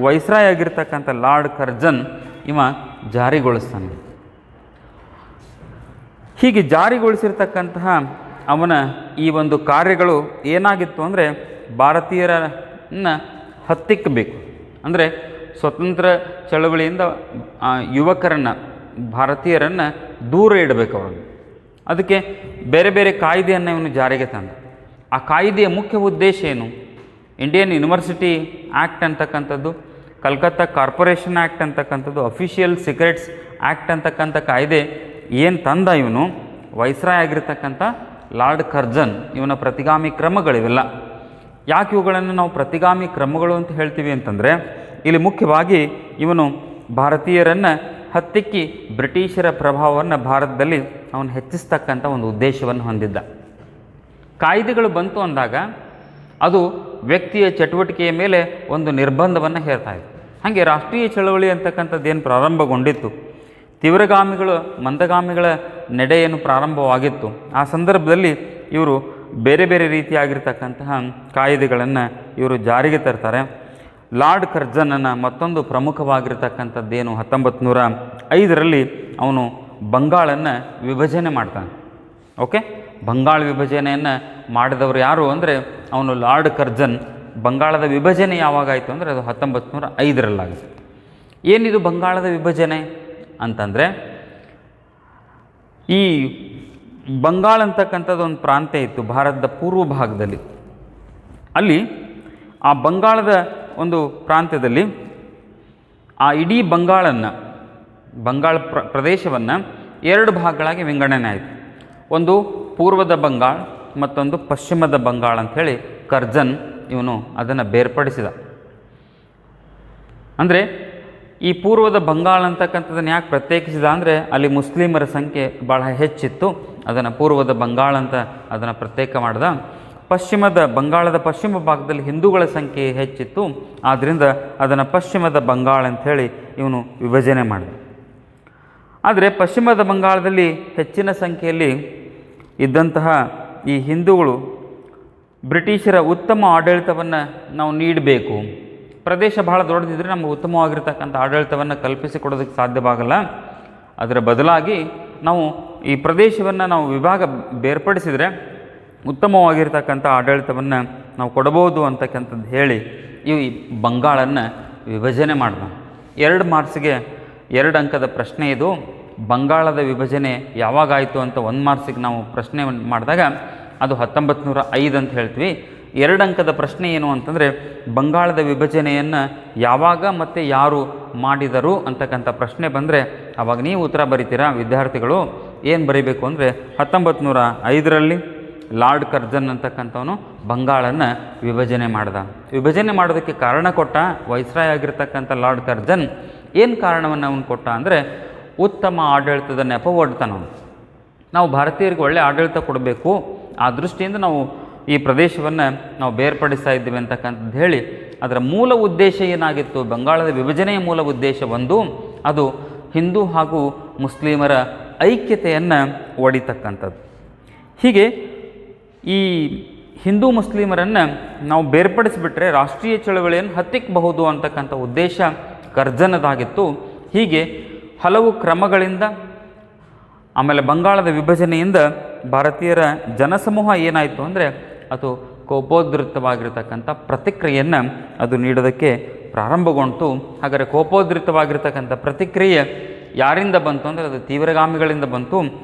Speaker 1: ವೈಸ್ರಾಯ್ ಆಗಿರ್ತಕ್ಕಂಥ ಲಾರ್ಡ್ ಕರ್ಜನ್ ಇವ ಜಾರಿಗೊಳಿಸ್ತಾನೆ. ಹೀಗೆ ಜಾರಿಗೊಳಿಸಿರ್ತಕ್ಕಂತಹ ಅವನ ಈ ಒಂದು ಕಾರ್ಯಗಳು ಏನಾಗಿತ್ತು ಅಂದರೆ ಭಾರತೀಯರನ್ನು ಹತ್ತಿಕ್ಕಬೇಕು, ಅಂದರೆ ಸ್ವತಂತ್ರ ಚಳವಳಿಯಿಂದ ಯುವಕರನ್ನು, ಭಾರತೀಯರನ್ನು ದೂರ ಇಡಬೇಕು ಅವ್ರನ್ನು. ಅದಕ್ಕೆ ಬೇರೆ ಬೇರೆ ಕಾಯ್ದೆಯನ್ನು ಇವನು ಜಾರಿಗೆ ತಂದ. ಆ ಕಾಯ್ದೆಯ ಮುಖ್ಯ ಉದ್ದೇಶ ಏನು? ಇಂಡಿಯನ್ ಯೂನಿವರ್ಸಿಟಿ ಆ್ಯಕ್ಟ್ ಅಂತಕ್ಕಂಥದ್ದು, ಕಲ್ಕತ್ತಾ ಕಾರ್ಪೊರೇಷನ್ ಆ್ಯಕ್ಟ್ ಅಂತಕ್ಕಂಥದ್ದು, ಅಫಿಷಿಯಲ್ ಸೀಕ್ರೆಟ್ಸ್ ಆ್ಯಕ್ಟ್ ಅಂತಕ್ಕಂಥ ಕಾಯ್ದೆ ಏನು ತಂದ ಇವನು, ವೈಸ್ರಾಯ್ ಆಗಿರ್ತಕ್ಕಂಥ ಲಾರ್ಡ್ ಕರ್ಜನ್, ಇವನ ಪ್ರತಿಗಾಮಿ ಕ್ರಮಗಳಿವೆಲ್ಲ. ಯಾಕೆ ಇವುಗಳನ್ನು ನಾವು ಪ್ರತಿಗಾಮಿ ಕ್ರಮಗಳು ಅಂತ ಹೇಳ್ತೀವಿ ಅಂತಂದರೆ, ಇಲ್ಲಿ ಮುಖ್ಯವಾಗಿ ಇವನು ಭಾರತೀಯರನ್ನು ಹತ್ತಿಕ್ಕಿ ಬ್ರಿಟಿಷರ ಪ್ರಭಾವವನ್ನು ಭಾರತದಲ್ಲಿ ಅವನು ಹೆಚ್ಚಿಸ್ತಕ್ಕಂಥ ಒಂದು ಉದ್ದೇಶವನ್ನು ಹೊಂದಿದ್ದ. ಕಾಯ್ದೆಗಳು ಬಂತು ಅಂದಾಗ ಅದು ವ್ಯಕ್ತಿಯ ಚಟುವಟಿಕೆಯ ಮೇಲೆ ಒಂದು ನಿರ್ಬಂಧವನ್ನು ಹೇರ್ತಾ ಇತ್ತು. ಹಾಗೆ ರಾಷ್ಟ್ರೀಯ ಚಳವಳಿ ಅಂತಕ್ಕಂಥದ್ದು ಏನು ಪ್ರಾರಂಭಗೊಂಡಿತ್ತು, ತೀವ್ರಗಾಮಿಗಳು ಮಂದಗಾಮಿಗಳ ನಡೆ ಏನು ಪ್ರಾರಂಭವಾಗಿತ್ತು, ಆ ಸಂದರ್ಭದಲ್ಲಿ ಇವರು ಬೇರೆ ಬೇರೆ ರೀತಿಯಾಗಿರ್ತಕ್ಕಂತಹ ಕಾಯ್ದೆಗಳನ್ನು ಇವರು ಜಾರಿಗೆ ತರ್ತಾರೆ. ಲಾರ್ಡ್ ಕರ್ಜನನ್ನು ಮತ್ತೊಂದು ಪ್ರಮುಖವಾಗಿರ್ತಕ್ಕಂಥದ್ದೇನು, 1905ರಲ್ಲಿ ಅವನು ಬಂಗಾಳನ್ನು ವಿಭಜನೆ ಮಾಡ್ತಾನೆ. ಓಕೆ, ಬಂಗಾಳ ವಿಭಜನೆಯನ್ನು ಮಾಡಿದವರು ಯಾರು ಅಂದರೆ ಅವನು ಲಾರ್ಡ್ ಕರ್ಜನ್. ಬಂಗಾಳದ ವಿಭಜನೆ ಯಾವಾಗಾಯಿತು ಅಂದರೆ ಅದು 1905ರಲ್ಲಾಗುತ್ತೆ. ಏನಿದು ಬಂಗಾಳದ ವಿಭಜನೆ ಅಂತಂದರೆ, ಈ ಬಂಗಾಳ ಅಂತಕ್ಕಂಥದ್ದು ಒಂದು ಪ್ರಾಂತ್ಯ ಇತ್ತು ಭಾರತದ ಪೂರ್ವ ಭಾಗದಲ್ಲಿ. ಅಲ್ಲಿ ಆ ಬಂಗಾಳದ ಒಂದು ಪ್ರಾಂತ್ಯದಲ್ಲಿ ಆ ಇಡೀ ಬಂಗಾಳ ಪ್ರದೇಶವನ್ನು ಎರಡು ಭಾಗಗಳಾಗಿ ವಿಂಗಡಣೆ ಆಯಿತು. ಒಂದು ಪೂರ್ವದ ಬಂಗಾಳ, ಮತ್ತೊಂದು ಪಶ್ಚಿಮದ ಬಂಗಾಳ ಅಂಥೇಳಿ ಕರ್ಜನ್ ಇವನು ಅದನ್ನು ಬೇರ್ಪಡಿಸಿದ. ಅಂದರೆ ಈ ಪೂರ್ವದ ಬಂಗಾಳ ಅಂತಕ್ಕಂಥದ್ದನ್ನು ಯಾಕೆ ಪ್ರತ್ಯೇಕಿಸಿದ ಅಂದರೆ, ಅಲ್ಲಿ ಮುಸ್ಲಿಮರ ಸಂಖ್ಯೆ ಭಾಳ ಹೆಚ್ಚಿತ್ತು, ಅದನ್ನು ಪೂರ್ವದ ಬಂಗಾಳ ಅಂತ ಅದನ್ನು ಪ್ರತ್ಯೇಕ ಮಾಡಿದ. ಬಂಗಾಳದ ಪಶ್ಚಿಮ ಭಾಗದಲ್ಲಿ ಹಿಂದೂಗಳ ಸಂಖ್ಯೆ ಹೆಚ್ಚಿತ್ತು, ಆದ್ದರಿಂದ ಅದನ್ನು ಪಶ್ಚಿಮದ ಬಂಗಾಳ ಅಂಥೇಳಿ ಇವನು ವಿಭಜನೆ ಮಾಡಿದ. ಆದರೆ ಪಶ್ಚಿಮದ ಬಂಗಾಳದಲ್ಲಿ ಹೆಚ್ಚಿನ ಸಂಖ್ಯೆಯಲ್ಲಿ ಇದ್ದಂತಹ ಈ ಹಿಂದೂಗಳು ಬ್ರಿಟಿಷರ ಉತ್ತಮ ಆಡಳಿತವನ್ನು ನಾವು ನೀಡಬೇಕು, ಪ್ರದೇಶ ಬಹಳ ದೊಡ್ಡದಿದ್ದರೆ ನಮಗೆ ಉತ್ತಮವಾಗಿರ್ತಕ್ಕಂಥ ಆಡಳಿತವನ್ನು ಕಲ್ಪಿಸಿಕೊಡೋದಕ್ಕೆ ಸಾಧ್ಯವಾಗಲ್ಲ, ಅದರ ಬದಲಾಗಿ ನಾವು ಈ ಪ್ರದೇಶವನ್ನು ನಾವು ಬೇರ್ಪಡಿಸಿದರೆ ಉತ್ತಮವಾಗಿರ್ತಕ್ಕಂಥ ಆಡಳಿತವನ್ನು ನಾವು ಕೊಡಬಹುದು ಅಂತಕ್ಕಂಥದ್ದು ಹೇಳಿ ಈ ಬಂಗಾಳನ್ನು ವಿಭಜನೆ ಮಾಡಿದ. 2 ಮಾರ್ಕ್ಸಿಗೆ 2 ಅಂಕದ ಪ್ರಶ್ನೆ ಇದು. ಬಂಗಾಳದ ವಿಭಜನೆ ಯಾವಾಗಾಯಿತು ಅಂತ 1 ಮಾರ್ಕ್ಸಿಗೆ ನಾವು ಪ್ರಶ್ನೆ ಮಾಡಿದಾಗ ಅದು 1905 ಅಂತ ಹೇಳ್ತೀವಿ. 2 ಅಂಕದ ಪ್ರಶ್ನೆ ಏನು ಅಂತಂದರೆ, ಬಂಗಾಳದ ವಿಭಜನೆಯನ್ನು ಯಾವಾಗ ಮತ್ತು ಯಾರು ಮಾಡಿದರು ಅಂತಕ್ಕಂಥ ಪ್ರಶ್ನೆ ಬಂದರೆ ಆವಾಗ ನೀವು ಉತ್ತರ ಬರೀತೀರಾ ವಿದ್ಯಾರ್ಥಿಗಳು. ಏನು ಬರೀಬೇಕು ಅಂದರೆ, 1905ರಲ್ಲಿ ಲಾರ್ಡ್ ಕರ್ಜನ್ ಅಂತಕ್ಕಂಥವನು ಬಂಗಾಳನ್ನು ವಿಭಜನೆ ಮಾಡ್ದ. ವಿಭಜನೆ ಮಾಡೋದಕ್ಕೆ ಕಾರಣ ಕೊಟ್ಟ ವೈಸ್ರಾಯ್ ಆಗಿರ್ತಕ್ಕಂಥ ಲಾರ್ಡ್ ಕರ್ಜನ್. ಏನು ಕಾರಣವನ್ನು ಅವನು ಕೊಟ್ಟ ಅಂದರೆ, ಉತ್ತಮ ಆಡಳಿತದ ನೆಪ ಒಡ್ತಾನವನು. ನಾವು ಭಾರತೀಯರಿಗೆ ಒಳ್ಳೆಯ ಆಡಳಿತ ಕೊಡಬೇಕು, ಆ ದೃಷ್ಟಿಯಿಂದ ನಾವು ಈ ಪ್ರದೇಶವನ್ನು ನಾವು ಬೇರ್ಪಡಿಸ್ತಾ ಇದ್ದೀವಿ ಅಂತಕ್ಕಂಥದ್ದು ಹೇಳಿ, ಅದರ ಮೂಲ ಉದ್ದೇಶ ಏನಾಗಿತ್ತು, ಬಂಗಾಳದ ವಿಭಜನೆಯ ಮೂಲ ಉದ್ದೇಶ ಒಂದು, ಅದು ಹಿಂದೂ ಹಾಗೂ ಮುಸ್ಲಿಮರ ಐಕ್ಯತೆಯನ್ನು ಒಡಿತಕ್ಕಂಥದ್ದು. ಹೀಗೆ ಈ ಹಿಂದೂ ಮುಸ್ಲಿಮರನ್ನು ನಾವು ಬೇರ್ಪಡಿಸಿಬಿಟ್ರೆ ರಾಷ್ಟ್ರೀಯ ಚಳವಳಿಯನ್ನು ಹತ್ತಿಕ್ಕಬಹುದು ಅಂತಕ್ಕಂಥ ಉದ್ದೇಶ ಕರ್ಜನದಾಗಿತ್ತು. ಹೀಗೆ ಹಲವು ಕ್ರಮಗಳಿಂದ, ಆಮೇಲೆ ಬಂಗಾಳದ ವಿಭಜನೆಯಿಂದ ಭಾರತೀಯರ ಜನಸಮೂಹ ಏನಾಯಿತು ಅಂದರೆ ಅದು ಕೋಪೋದ್ರಿಕ್ತವಾಗಿರ್ತಕ್ಕಂಥ ಪ್ರತಿಕ್ರಿಯೆಯನ್ನು ಅದು ನೀಡೋದಕ್ಕೆ ಪ್ರಾರಂಭಗೊಂಡು. ಹಾಗಾದರೆ ಕೋಪೋದ್ರಿಕ್ತವಾಗಿರ್ತಕ್ಕಂಥ ಪ್ರತಿಕ್ರಿಯೆ ಯಾರಿಂದ ಬಂತು ಅಂದರೆ ಅದು ತೀವ್ರಗಾಮಿಗಳಿಂದ ಬಂತು.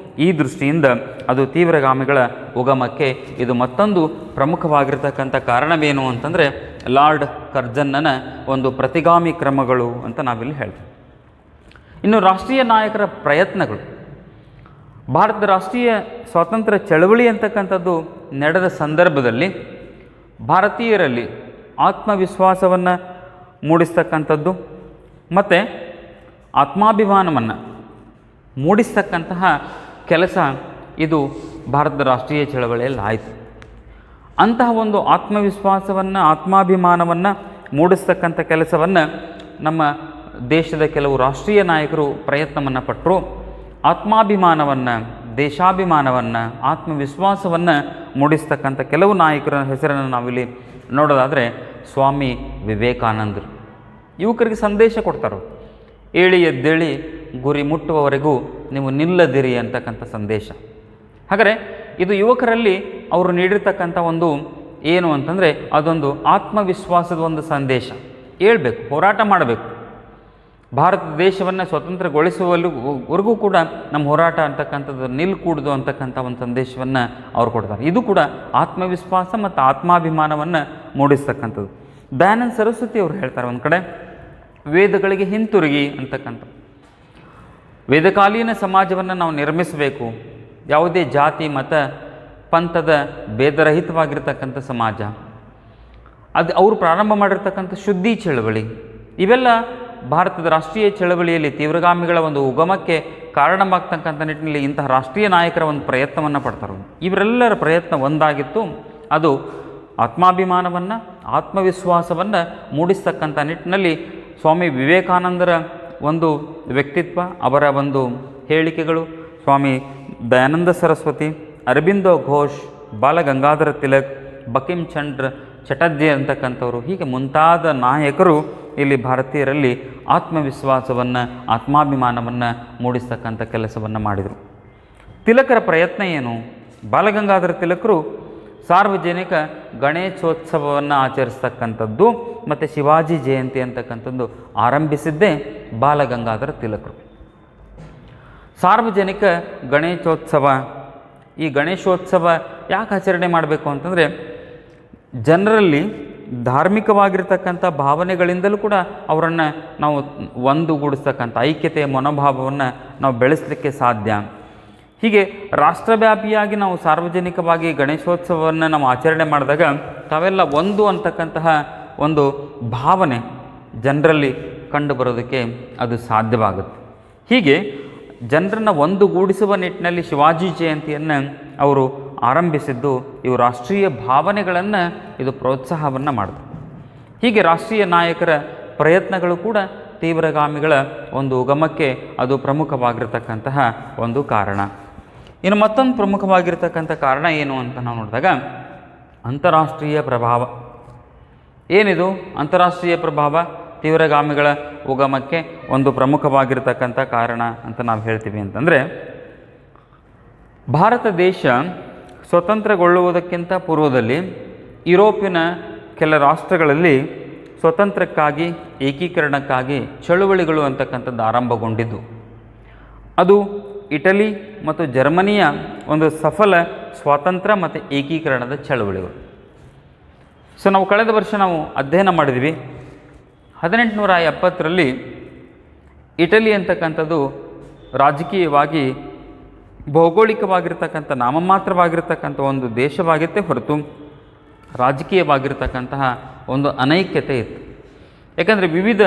Speaker 1: ಈ ದೃಷ್ಟಿಯಿಂದ ಅದು ತೀವ್ರಗಾಮಿಗಳ ಉಗಮಕ್ಕೆ ಇದು ಮತ್ತೊಂದು ಪ್ರಮುಖವಾಗಿರ್ತಕ್ಕಂಥ ಕಾರಣವೇನು ಅಂತಂದರೆ ಲಾರ್ಡ್ ಕರ್ಜನ್ನನ ಒಂದು ಪ್ರತಿಗಾಮಿ ಕ್ರಮಗಳು ಅಂತ ನಾವಿಲ್ಲಿ ಹೇಳ್ತೀವಿ. ಇನ್ನು ರಾಷ್ಟ್ರೀಯ ನಾಯಕರ ಪ್ರಯತ್ನಗಳು. ಭಾರತದ ರಾಷ್ಟ್ರೀಯ ಸ್ವಾತಂತ್ರ್ಯ ಚಳವಳಿ ಅಂತಕ್ಕಂಥದ್ದು ನಡೆದ ಸಂದರ್ಭದಲ್ಲಿ ಭಾರತೀಯರಲ್ಲಿ ಆತ್ಮವಿಶ್ವಾಸವನ್ನು ಮೂಡಿಸ್ತಕ್ಕಂಥದ್ದು ಮತ್ತು ಆತ್ಮಾಭಿಮಾನವನ್ನು ಮೂಡಿಸ್ತಕ್ಕಂತಹ ಕೆಲಸ ಇದು ಭಾರತದ ರಾಷ್ಟ್ರೀಯ ಚಳವಳಿಯಲ್ಲಿ ಆಯಿತು. ಅಂತಹ ಒಂದು ಆತ್ಮವಿಶ್ವಾಸವನ್ನು, ಆತ್ಮಾಭಿಮಾನವನ್ನು ಮೂಡಿಸ್ತಕ್ಕಂಥ ಕೆಲಸವನ್ನು ನಮ್ಮ ದೇಶದ ಕೆಲವು ರಾಷ್ಟ್ರೀಯ ನಾಯಕರು ಪ್ರಯತ್ನವನ್ನು ಪಟ್ಟರು. ಆತ್ಮಾಭಿಮಾನವನ್ನು, ದೇಶಾಭಿಮಾನವನ್ನು, ಆತ್ಮವಿಶ್ವಾಸವನ್ನು ಮೂಡಿಸ್ತಕ್ಕಂಥ ಕೆಲವು ನಾಯಕರ ಹೆಸರನ್ನು ನಾವಿಲ್ಲಿ ನೋಡೋದಾದರೆ ಸ್ವಾಮಿ ವಿವೇಕಾನಂದರು. ಯುವಕರಿಗೆ ಸಂದೇಶ ಕೊಡ್ತಾರೆ, ಏಳಿ ಎದ್ದೇಳಿ ಗುರಿ ಮುಟ್ಟುವವರೆಗೂ ನೀವು ನಿಲ್ಲದಿರಿ ಅಂತಕ್ಕಂಥ ಸಂದೇಶ. ಹಾಗಾದರೆ ಇದು ಯುವಕರಲ್ಲಿ ಅವರು ನೀಡಿರ್ತಕ್ಕಂಥ ಒಂದು ಏನು ಅಂತಂದರೆ ಅದೊಂದು ಆತ್ಮವಿಶ್ವಾಸದ ಒಂದು ಸಂದೇಶ. ಹೇಳ್ಬೇಕು, ಹೋರಾಟ ಮಾಡಬೇಕು. ಭಾರತ ದೇಶವನ್ನು ಸ್ವತಂತ್ರಗೊಳಿಸುವವರೆಗೂ ಕೂಡ ನಮ್ಮ ಹೋರಾಟ ಅಂತಕ್ಕಂಥದ್ದು ನಿಲ್ಕೂಡ್ದು ಅಂತಕ್ಕಂಥ ಒಂದು ಸಂದೇಶವನ್ನು ಅವ್ರು ಕೊಡ್ತಾರೆ. ಇದು ಕೂಡ ಆತ್ಮವಿಶ್ವಾಸ ಮತ್ತು ಆತ್ಮಾಭಿಮಾನವನ್ನು ಮೂಡಿಸ್ತಕ್ಕಂಥದ್ದು. ದಯಾನಂದ ಸರಸ್ವತಿ ಅವರು ಹೇಳ್ತಾರೆ ಒಂದು ಕಡೆ, ವೇದಗಳಿಗೆ ಹಿಂತಿರುಗಿ ಅಂತಕ್ಕಂಥ, ವೇದಕಾಲೀನ ಸಮಾಜವನ್ನು ನಾವು ನಿರ್ಮಿಸಬೇಕು. ಯಾವುದೇ ಜಾತಿ ಮತ ಪಂಥದ ಭೇದರಹಿತವಾಗಿರ್ತಕ್ಕಂಥ ಸಮಾಜ, ಅದು ಅವರು ಪ್ರಾರಂಭ ಮಾಡಿರ್ತಕ್ಕಂಥ ಶುದ್ಧಿ ಚಳವಳಿ, ಇವೆಲ್ಲ ಭಾರತದ ರಾಷ್ಟ್ರೀಯ ಚಳವಳಿಯಲ್ಲಿ ತೀವ್ರಗಾಮಿಗಳ ಒಂದು ಉಗಮಕ್ಕೆ ಕಾರಣವಾಗ್ತಕ್ಕಂಥ ನಿಟ್ಟಿನಲ್ಲಿ ಇಂತಹ ರಾಷ್ಟ್ರೀಯ ನಾಯಕರ ಒಂದು ಪ್ರಯತ್ನವನ್ನು ಪಡ್ತಾರೆ. ಇವರೆಲ್ಲರ ಪ್ರಯತ್ನ ಒಂದಾಗಿತ್ತು. ಅದು ಆತ್ಮಾಭಿಮಾನವನ್ನು, ಆತ್ಮವಿಶ್ವಾಸವನ್ನು ಮೂಡಿಸ್ತಕ್ಕಂಥ ನಿಟ್ಟಿನಲ್ಲಿ ಸ್ವಾಮಿ ವಿವೇಕಾನಂದರ ಒಂದು ವ್ಯಕ್ತಿತ್ವ, ಅವರ ಒಂದು ಹೇಳಿಕೆಗಳು, ಸ್ವಾಮಿ ದಯಾನಂದ ಸರಸ್ವತಿ, ಅರಬಿಂದೋ ಘೋಷ್, ಬಾಲಗಂಗಾಧರ ತಿಲಕ್, ಬಂಕಿಮ್ ಚಂದ್ರ ಚಟರ್ಜಿ ಅಂತಕ್ಕಂಥವ್ರು, ಹೀಗೆ ಮುಂತಾದ ನಾಯಕರು ಇಲ್ಲಿ ಭಾರತೀಯರಲ್ಲಿ ಆತ್ಮವಿಶ್ವಾಸವನ್ನು, ಆತ್ಮಾಭಿಮಾನವನ್ನು ಮೂಡಿಸ್ತಕ್ಕಂಥ ಕೆಲಸವನ್ನು ಮಾಡಿದರು. ತಿಲಕರ ಪ್ರಯತ್ನ ಏನು? ಬಾಲಗಂಗಾಧರ ತಿಲಕರು ಸಾರ್ವಜನಿಕ ಗಣೇಶೋತ್ಸವವನ್ನು ಆಚರಿಸ್ತಕ್ಕಂಥದ್ದು ಮತ್ತು ಶಿವಾಜಿ ಜಯಂತಿ ಅಂತಕ್ಕಂಥದ್ದು ಆರಂಭಿಸಿದ್ದೇ ಬಾಲಗಂಗಾಧರ ತಿಲಕರು. ಸಾರ್ವಜನಿಕ ಗಣೇಶೋತ್ಸವ, ಈ ಗಣೇಶೋತ್ಸವ ಯಾಕೆ ಆಚರಣೆ ಮಾಡಬೇಕು ಅಂತಂದರೆ ಜನರಲ್ಲಿ ಧಾರ್ಮಿಕವಾಗಿರ್ತಕ್ಕಂಥ ಭಾವನೆಗಳಿಂದಲೂ ಕೂಡ ಅವರನ್ನು ನಾವು ಒಂದುಗೂಡಿಸ್ತಕ್ಕಂಥ ಐಕ್ಯತೆಯ ಮನೋಭಾವವನ್ನು ನಾವು ಬೆಳೆಸಲಿಕ್ಕೆ ಸಾಧ್ಯ. ಹೀಗೆ ರಾಷ್ಟ್ರವ್ಯಾಪಿಯಾಗಿ ನಾವು ಸಾರ್ವಜನಿಕವಾಗಿ ಗಣೇಶೋತ್ಸವವನ್ನು ನಾವು ಆಚರಣೆ ಮಾಡಿದಾಗ ತಾವೆಲ್ಲ ಒಂದು ಅಂತಕ್ಕಂತಹ ಒಂದು ಭಾವನೆ ಜನರಲ್ಲಿ ಕಂಡುಬರೋದಕ್ಕೆ ಅದು ಸಾಧ್ಯವಾಗುತ್ತೆ. ಹೀಗೆ ಜನರನ್ನು ಒಂದುಗೂಡಿಸುವ ನಿಟ್ಟಿನಲ್ಲಿ ಶಿವಾಜಿ ಜಯಂತಿಯನ್ನು ಅವರು ಆರಂಭಿಸಿದ್ದು ಇವು ರಾಷ್ಟ್ರೀಯ ಭಾವನೆಗಳನ್ನು ಇದು ಪ್ರೋತ್ಸಾಹವನ್ನು ಮಾಡಿದೆ. ಹೀಗೆ ರಾಷ್ಟ್ರೀಯ ನಾಯಕರ ಪ್ರಯತ್ನಗಳು ಕೂಡ ತೀವ್ರಗಾಮಿಗಳ ಒಂದು ಉಗಮಕ್ಕೆ ಅದು ಪ್ರಮುಖವಾಗಿರ್ತಕ್ಕಂತಹ ಒಂದು ಕಾರಣ. ಇನ್ನು ಮತ್ತೊಂದು ಪ್ರಮುಖವಾಗಿರ್ತಕ್ಕಂಥ ಕಾರಣ ಏನು ಅಂತ ನಾವು ನೋಡಿದಾಗ ಅಂತಾರಾಷ್ಟ್ರೀಯ ಪ್ರಭಾವ. ಏನಿದು ಅಂತಾರಾಷ್ಟ್ರೀಯ ಪ್ರಭಾವ? ತೀವ್ರಗಾಮಿಗಳ ಉಗಮಕ್ಕೆ ಒಂದು ಪ್ರಮುಖವಾಗಿರ್ತಕ್ಕಂಥ ಕಾರಣ ಅಂತ ನಾವು ಹೇಳ್ತೀವಿ ಅಂತಂದರೆ, ಭಾರತ ದೇಶ ಸ್ವತಂತ್ರಗೊಳ್ಳುವುದಕ್ಕಿಂತ ಪೂರ್ವದಲ್ಲಿ ಯುರೋಪಿನ ಕೆಲ ರಾಷ್ಟ್ರಗಳಲ್ಲಿ ಸ್ವತಂತ್ರಕ್ಕಾಗಿ, ಏಕೀಕರಣಕ್ಕಾಗಿ ಚಳುವಳಿಗಳು ಅಂತಕ್ಕಂಥದ್ದು ಆರಂಭಗೊಂಡಿದ್ದು. ಅದು ಇಟಲಿ ಮತ್ತು ಜರ್ಮನಿಯ ಒಂದು ಸಫಲ ಸ್ವಾತಂತ್ರ್ಯ ಮತ್ತು ಏಕೀಕರಣದ ಚಳುವಳಿಗಳು. ಸೊ ನಾವು ಕಳೆದ ವರ್ಷ ನಾವು ಅಧ್ಯಯನ ಮಾಡಿದ್ವಿ, 1870ರಲ್ಲಿ ಇಟಲಿ ಅಂತಕ್ಕಂಥದ್ದು ರಾಜಕೀಯವಾಗಿ ಭೌಗೋಳಿಕವಾಗಿರ್ತಕ್ಕಂಥ ನಾಮಮಾತ್ರವಾಗಿರ್ತಕ್ಕಂಥ ಒಂದು ದೇಶವಾಗಿತ್ತೇ ಹೊರತು ರಾಜಕೀಯವಾಗಿರ್ತಕ್ಕಂತಹ ಒಂದು ಅನೈಕ್ಯತೆ ಇತ್ತು. ಯಾಕಂದರೆ ವಿವಿಧ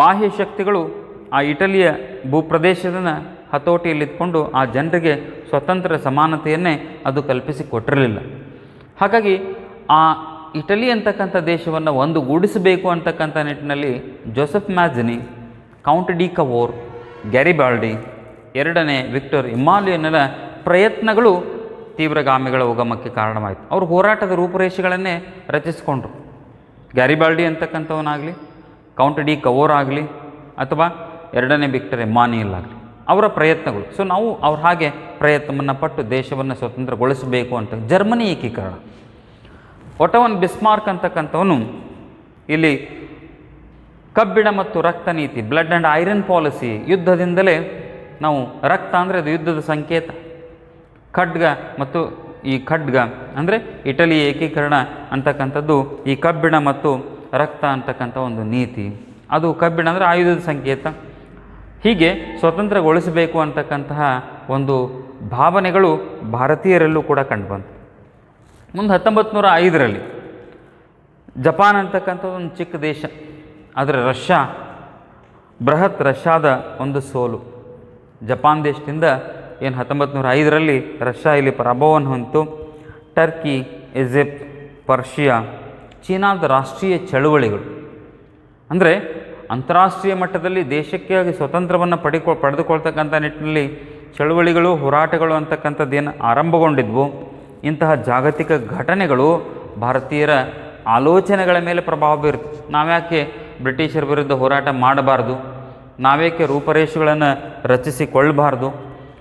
Speaker 1: ಬಾಹ್ಯ ಶಕ್ತಿಗಳು ಆ ಇಟಲಿಯ ಭೂಪ್ರದೇಶದ ಹತೋಟಿಯಲ್ಲಿದ್ದುಕೊಂಡು ಆ ಜನರಿಗೆ ಸ್ವತಂತ್ರ ಸಮಾನತೆಯನ್ನೇ ಅದು ಕಲ್ಪಿಸಿಕೊಟ್ಟಿರಲಿಲ್ಲ. ಹಾಗಾಗಿ ಆ ಇಟಲಿ ಅಂತಕ್ಕಂಥ ದೇಶವನ್ನು ಒಂದುಗೂಡಿಸಬೇಕು ಅಂತಕ್ಕಂಥ ನಿಟ್ಟಿನಲ್ಲಿ Joseph Mazzini, Count de Cavour, Garibaldi, ಎರಡನೇ ವಿಕ್ಟರ್ ಇಮಾನ್ಯುಯಲ್ನ ಪ್ರಯತ್ನಗಳು ತೀವ್ರಗಾಮಿಗಳ ಉಗಮಕ್ಕೆ ಕಾರಣವಾಯಿತು. ಅವರು ಹೋರಾಟದ ರೂಪುರೇಷೆಗಳನ್ನೇ ರಚಿಸಿಕೊಂಡ್ರು. ಗ್ಯಾರಿಬಾಲ್ಡಿ ಅಂತಕ್ಕಂಥವನಾಗಲಿ, ಕೌಂಟ್ ಡಿ ಕವೋರ್ ಆಗಲಿ, ಅಥವಾ ಎರಡನೇ ವಿಕ್ಟರ್ ಇಮಾನ್ಯುಯಲ್ ಆಗಲಿ, ಅವರ ಪ್ರಯತ್ನಗಳು. ಸೊ ನಾವು ಅವ್ರು ಹಾಗೆ ಪ್ರಯತ್ನವನ್ನು ಪಟ್ಟು ದೇಶವನ್ನು ಸ್ವತಂತ್ರಗೊಳಿಸಬೇಕು ಅಂತ. ಜರ್ಮನಿ ಏಕೀಕರಣ, ಒಟೋವನ್ ಬಿಸ್ಮಾರ್ಕ್ ಅಂತಕ್ಕಂಥವನು ಇಲ್ಲಿ ಕಬ್ಬಿಣ ಮತ್ತು ರಕ್ತ ನೀತಿ, ಬ್ಲಡ್ ಆ್ಯಂಡ್ ಐರನ್ ಪಾಲಿಸಿ, ಯುದ್ಧದಿಂದಲೇ ನಾವು ರಕ್ತ ಅಂದರೆ ಅದು ಯುದ್ಧದ ಸಂಕೇತ, ಖಡ್ಗ ಮತ್ತು ಈ ಖಡ್ಗ ಅಂದರೆ ಇಟಲಿ ಏಕೀಕರಣ ಅಂತಕ್ಕಂಥದ್ದು ಈ ಕಬ್ಬಿಣ ಮತ್ತು ರಕ್ತ ಅಂತಕ್ಕಂಥ ಒಂದು ನೀತಿ. ಅದು ಕಬ್ಬಿಣ ಅಂದರೆ ಆಯುಧದ ಸಂಕೇತ. ಹೀಗೆ ಸ್ವತಂತ್ರಗೊಳಿಸಬೇಕು ಅಂತಕ್ಕಂತಹ ಒಂದು ಭಾವನೆಗಳು ಭಾರತೀಯರಲ್ಲೂ ಕೂಡ ಕಂಡುಬಂತು. ಮುಂದೆ 1905ರಲ್ಲಿ ಜಪಾನ್ ಅಂತಕ್ಕಂಥದ್ದು ಒಂದು ಚಿಕ್ಕ ದೇಶ, ಆದರೆ ರಷ್ಯಾ, ಬೃಹತ್ ರಷ್ಯಾದ ಒಂದು ಸೋಲು. ಜಪಾನ್ ದೇಶದಿಂದ ಏನು 1905ರಲ್ಲಿ ರಷ್ಯಾ ಇಲ್ಲಿ ಪರಾಭವವನ್ನು ಹೊಂದಿತು. ಟರ್ಕಿ, ಈಜಿಪ್ಟ್, ಪರ್ಷಿಯಾ, ಚೀನಾದ ರಾಷ್ಟ್ರೀಯ ಚಳುವಳಿಗಳು ಅಂದರೆ ಅಂತಾರಾಷ್ಟ್ರೀಯ ಮಟ್ಟದಲ್ಲಿ ದೇಶಕ್ಕೆ ಸ್ವತಂತ್ರವನ್ನು ಪಡೆದುಕೊಳ್ತಕ್ಕಂಥ ನಿಟ್ಟಿನಲ್ಲಿ ಚಳುವಳಿಗಳು, ಹೋರಾಟಗಳು ಅಂತಕ್ಕಂಥದ್ದೇನು ಆರಂಭಗೊಂಡಿದ್ವು, ಇಂತಹ ಜಾಗತಿಕ ಘಟನೆಗಳು ಭಾರತೀಯರ ಆಲೋಚನೆಗಳ ಮೇಲೆ ಪ್ರಭಾವ ಬೀರುತ್ತೆ. ನಾವ್ಯಾಕೆ ಬ್ರಿಟಿಷರ ವಿರುದ್ಧ ಹೋರಾಟ ಮಾಡಬಾರ್ದು, ನಾವೇಕೆ ರೂಪರೇಷೆಗಳನ್ನು ರಚಿಸಿಕೊಳ್ಳಬಾರ್ದು,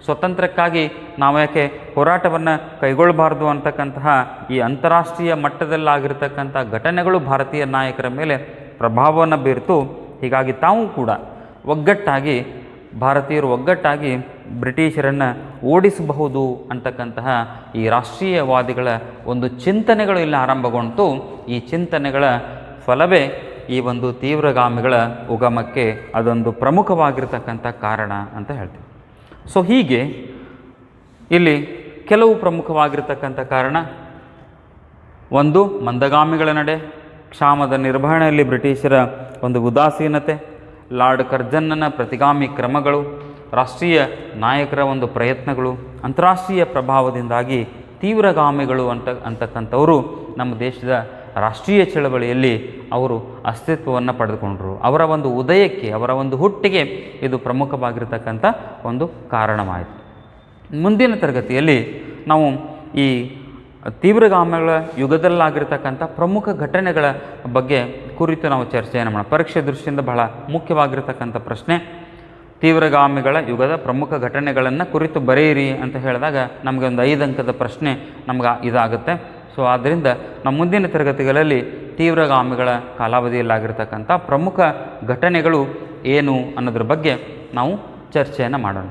Speaker 1: ಸ್ವತಂತ್ರಕ್ಕಾಗಿ ನಾವು ಯಾಕೆ ಹೋರಾಟವನ್ನು ಕೈಗೊಳ್ಳಬಾರ್ದು ಅಂತಕ್ಕಂತಹ ಈ ಅಂತಾರಾಷ್ಟ್ರೀಯ ಮಟ್ಟದಲ್ಲಾಗಿರ್ತಕ್ಕಂಥ ಘಟನೆಗಳು ಭಾರತೀಯ ನಾಯಕರ ಮೇಲೆ ಪ್ರಭಾವವನ್ನು ಬೀರ್ತು. ಹೀಗಾಗಿ ತಾವು ಕೂಡ ಭಾರತೀಯರು ಒಗ್ಗಟ್ಟಾಗಿ ಬ್ರಿಟಿಷರನ್ನು ಓಡಿಸಬಹುದು ಅಂತಕ್ಕಂತಹ ಈ ರಾಷ್ಟ್ರೀಯವಾದಿಗಳ ಒಂದು ಚಿಂತನೆಗಳು ಇಲ್ಲಿ ಆರಂಭಗೊಂಡು, ಈ ಚಿಂತನೆಗಳ ಫಲವೇ ಈ ಒಂದು ತೀವ್ರಗಾಮಿಗಳ ಉಗಮಕ್ಕೆ ಅದೊಂದು ಪ್ರಮುಖವಾಗಿರ್ತಕ್ಕಂಥ ಕಾರಣ ಅಂತ ಹೇಳ್ತೀವಿ. ಸೊ ಹೀಗೆ ಇಲ್ಲಿ ಕೆಲವು ಪ್ರಮುಖವಾಗಿರ್ತಕ್ಕಂಥ ಕಾರಣ, ಒಂದು ಮಂದಗಾಮಿಗಳ ನಡೆ, ಕ್ಷಾಮದ ನಿರ್ವಹಣೆಯಲ್ಲಿ ಬ್ರಿಟಿಷರ ಒಂದು ಉದಾಸೀನತೆ, ಲಾರ್ಡ್ ಕರ್ಜನ್ನನ ಪ್ರತಿಗಾಮಿ ಕ್ರಮಗಳು, ರಾಷ್ಟ್ರೀಯ ನಾಯಕರ ಒಂದು ಪ್ರಯತ್ನಗಳು, ಅಂತಾರಾಷ್ಟ್ರೀಯ ಪ್ರಭಾವದಿಂದಾಗಿ ತೀವ್ರಗಾಮಿಗಳು ಅಂತಕ್ಕಂಥವರು ನಮ್ಮ ದೇಶದ ರಾಷ್ಟ್ರೀಯ ಚಳವಳಿಯಲ್ಲಿ ಅವರು ಅಸ್ತಿತ್ವವನ್ನು ಪಡೆದುಕೊಂಡರು. ಅವರ ಒಂದು ಉದಯಕ್ಕೆ, ಅವರ ಒಂದು ಹುಟ್ಟಿಗೆ ಇದು ಪ್ರಮುಖವಾಗಿರ್ತಕ್ಕಂಥ ಒಂದು ಕಾರಣವಾಯಿತು. ಮುಂದಿನ ತರಗತಿಯಲ್ಲಿ ನಾವು ಈ ತೀವ್ರಗಾಮಿಗಳ ಯುಗದಲ್ಲಾಗಿರ್ತಕ್ಕಂಥ ಪ್ರಮುಖ ಘಟನೆಗಳ ಬಗ್ಗೆ ಕುರಿತು ನಾವು ಚರ್ಚೆಯನ್ನು ಮಾಡೋಣ. ಪರೀಕ್ಷೆ ದೃಷ್ಟಿಯಿಂದ ಬಹಳ ಮುಖ್ಯವಾಗಿರ್ತಕ್ಕಂಥ ಪ್ರಶ್ನೆ, ತೀವ್ರಗಾಮಿಗಳ ಯುಗದ ಪ್ರಮುಖ ಘಟನೆಗಳನ್ನು ಕುರಿತು ಬರೆಯಿರಿ ಅಂತ ಹೇಳಿದಾಗ ನಮಗೆ ಒಂದು 5 ಅಂಕದ ಪ್ರಶ್ನೆ ನಮ್ಗೆ ಇದಾಗುತ್ತೆ. ಸೊ ಆದ್ದರಿಂದ ನಮ್ಮ ಮುಂದಿನ ತರಗತಿಗಳಲ್ಲಿ ತೀವ್ರಗಾಮಿಗಳ ಕಾಲಾವಧಿಯಲ್ಲಾಗಿರ್ತಕ್ಕಂಥ ಪ್ರಮುಖ ಘಟನೆಗಳು ಏನು ಅನ್ನೋದ್ರ ಬಗ್ಗೆ ನಾವು ಚರ್ಚೆಯನ್ನು ಮಾಡೋಣ.